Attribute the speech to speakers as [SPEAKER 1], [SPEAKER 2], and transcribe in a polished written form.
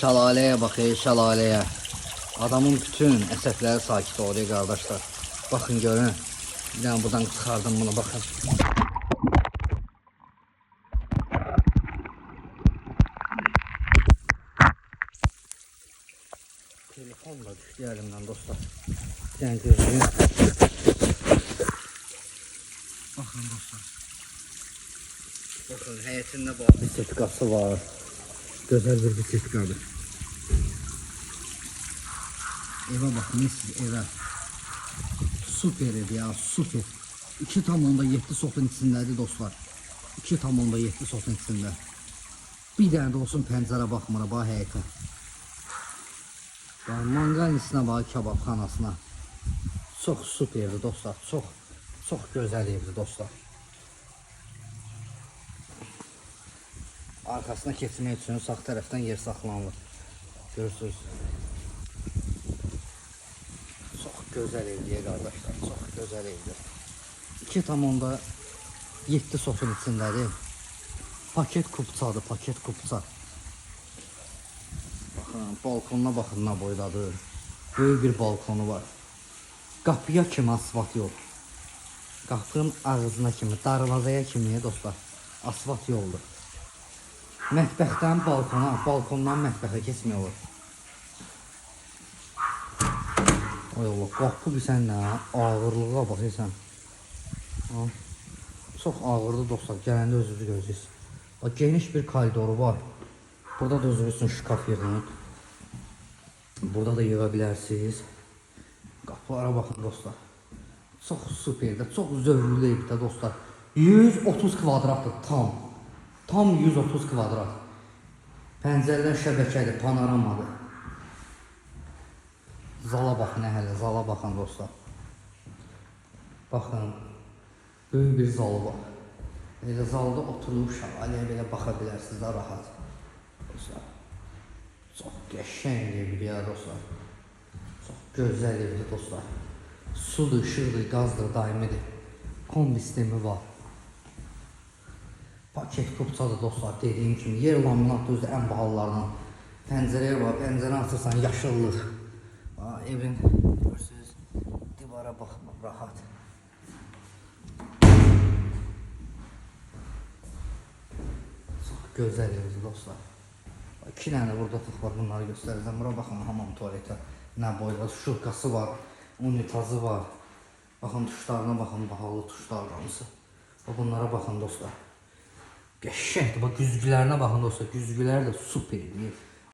[SPEAKER 1] şəlaləyə bax, şəlaləyə. Adamın bütün əsəbləri sakit oluyor qardaşlar. Baxın görün. Bir dənə buradan çıxardım bunu, baxın. Telefon da düşdü əlimdən dostlar. Bir dənə gözlüyüm. Baxın dostlar. Bakın həyətində bax bisikası var. Gözəl bir bisikkadır. Evə baxın siz, evə. Super ev ya, super. 2,7 sotun içindədir dostlar. 2,7 sotun içində. Bir dənə də olsun pəncərə baxmır bax həyətə. Manqalnisinə bax, kebabxanasına. Çox superdir dostlar. Çox gözəl evdir dostlar. Arkasına keçmək üçün sağ tərəfdən yer saxlanılır. Görürsünüz. Çox gözəl evdir qardaşlar. Çox gözəl evdir. 2,7 sotun içindədir. Paket kupçadır, paket kupça. Baxın, balkonuna baxın nə boydadır. Böyük bir balkonu var. Qapıya kimi asfalt yol. Qapının ağzına kimi, darvazaya kimi dostlar. Asfalt yoldur. Mətbəxdən balkona, balkondan mətbəxə keçmək olur. Oy Allah, qapı bilsən nə, ağırlığa baxırsan. Çox ağırdır dostlar, gələndə özünüzü gözləyirsiniz. Geniş bir koridoru var. Burada da özünüz üçün şkaf yığın. Burada da yığa bilərsiniz. Qapılara baxın dostlar. Çox superdir, çox zövqlü evdir dostlar. 130 kvadratdır tam. Tam 130 kvadrat. Pəncərələr şəbəkədir, panoramadır. Zala baxın hələ, zala baxın dostlar. Baxın, böyük bir zalı var. Elə zalda oturub şəlaləyə belə baxa bilərsiniz də rahat. Dostlar, çox qəşəng evdir ya dostlar. Çox gözəl evdir dostlar. Sudur, işıqdır, qazdır, daimidir. Kombi sistemi var. Paket kupçadır dostlar, dediyim kimi. Yer laminat özü ən bahalılarından. Pəncərəyə var, pəncərə açırsan yaşıllıq. Evin, görürsünüz, divara baxmaq rahat. Çox gözəl evdir dostlar. 2 dənə burada tıq var, bunları göstərəcəm. Bura baxın, hamam tualetə nə boyda, şurkası var, unitazı var. Baxın, tuşlarına baxın, bahalı tuşlar hamısı. Bunlara baxın dostlar. Qəşəngdir, bax güzgülərinə baxın dostlar, güzgülər də super edir.